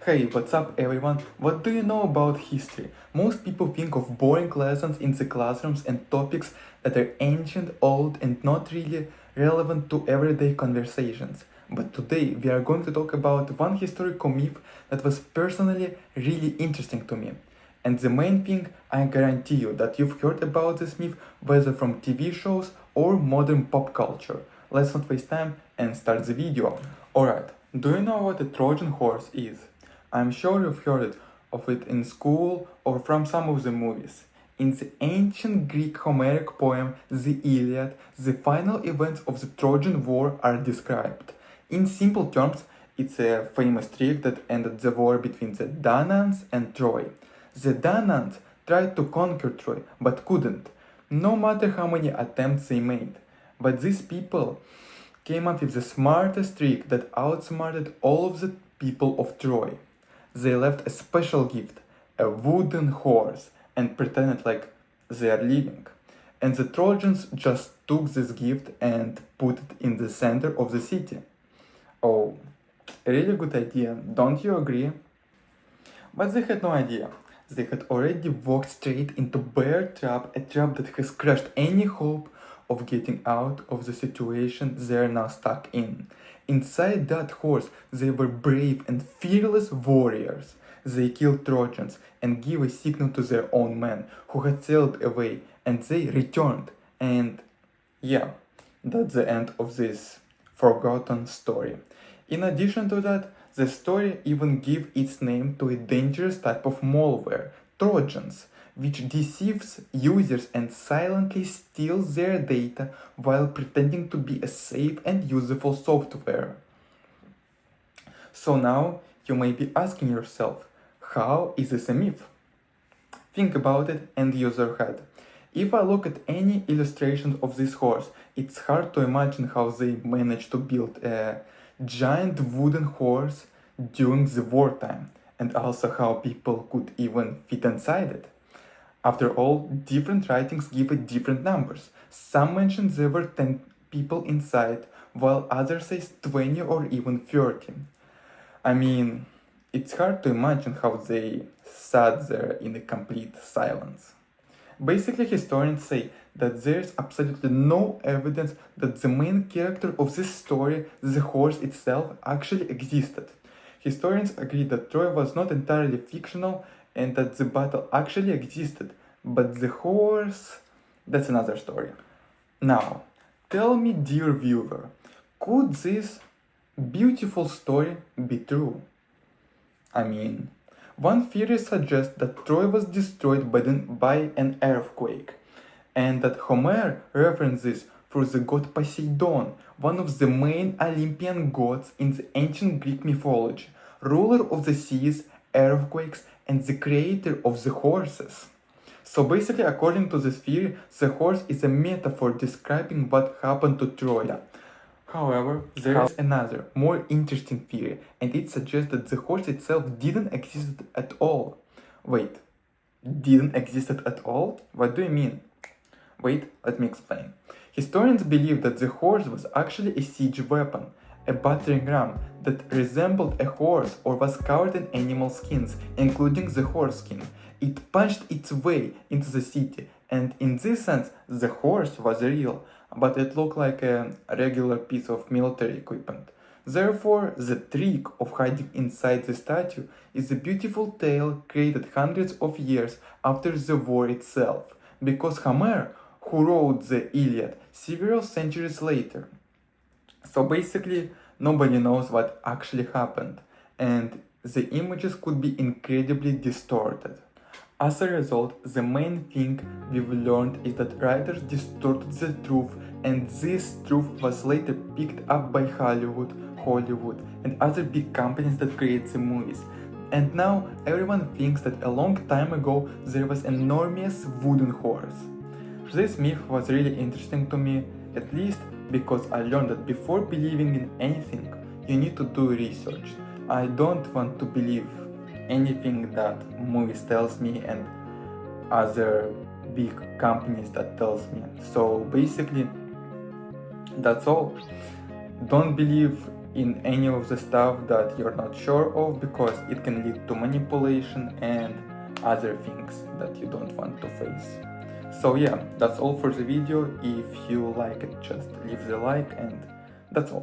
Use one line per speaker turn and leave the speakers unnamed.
Hey, what's up everyone? What do you know about history? Most people think of boring lessons in the classrooms and topics that are ancient, old, and not really relevant to everyday conversations. But today we are going to talk about one historical myth that was personally really interesting to me. And the main thing, I guarantee you that you've heard about this myth whether from TV shows or modern pop culture. Let's not waste time and start the video. Alright, do you know what a Trojan horse is? I'm sure you've heard of it in school or from some of the movies. In the ancient Greek Homeric poem The Iliad, the final events of the Trojan War are described. In simple terms, it's a famous trick that ended the war between the Danaans and Troy. The Danaans tried to conquer Troy but couldn't, no matter how many attempts they made. But these people came up with the smartest trick that outsmarted all of the people of Troy. They left a special gift, a wooden horse, and pretended like they are living. And the Trojans just took this gift and put it in the center of the city. Oh, a really good idea, don't you agree? But they had no idea. They had already walked straight into bear trap, a trap that has crushed any hope of getting out of the situation they are now stuck in. Inside that horse, they were brave and fearless warriors. They killed Trojans and gave a signal to their own men who had sailed away, and they returned. And yeah, that's the end of this forgotten story. In addition to that, the story even gave its name to a dangerous type of malware, Trojans, which deceives users and silently steals their data while pretending to be a safe and useful software. So now you may be asking yourself, how is this a myth? Think about it and use your head. If I look at any illustration of this horse, it's hard to imagine how they managed to build a giant wooden horse during the wartime, and also how people could even fit inside it. After all, different writings give it different numbers. Some mention there were 10 people inside, while others say 20 or even 30. I mean, it's hard to imagine how they sat there in a complete silence. Basically, historians say that there's absolutely no evidence that the main character of this story, the horse itself, actually existed. Historians agree that Troy was not entirely fictional and that the battle actually existed, but the horse, that's another story. Now, tell me, dear viewer, could this beautiful story be true? I mean, one theory suggests that Troy was destroyed by an earthquake, and that Homer references through the god Poseidon, one of the main Olympian gods in the ancient Greek mythology, ruler of the seas, earthquakes, and the creator of the horses. So basically, according to this theory, the horse is a metaphor describing what happened to Troy. However, there is another, more interesting theory, and it suggests that the horse itself didn't exist at all. Wait, didn't exist at all? What do you mean? Wait, let me explain. Historians believe that the horse was actually a siege weapon, a battering ram that resembled a horse or was covered in animal skins, including the horse skin. It punched its way into the city, and in this sense, the horse was real, but it looked like a regular piece of military equipment. Therefore, the trick of hiding inside the statue is a beautiful tale created hundreds of years after the war itself, because Homer, who wrote the Iliad several centuries later. So basically, nobody knows what actually happened, and the images could be incredibly distorted. As a result, the main thing we've learned is that writers distorted the truth, and this truth was later picked up by Hollywood, and other big companies that create the movies. And now everyone thinks that a long time ago there was an enormous wooden horse. This myth was really interesting to me, at least because I learned that before believing in anything, you need to do research. I don't want to believe anything that movies tells me and other big companies that tells me. So basically, that's all. Don't believe in any of the stuff that you're not sure of, because it can lead to manipulation and other things that you don't want to face. So yeah, that's all for the video. If you like it, just leave the like, and that's all.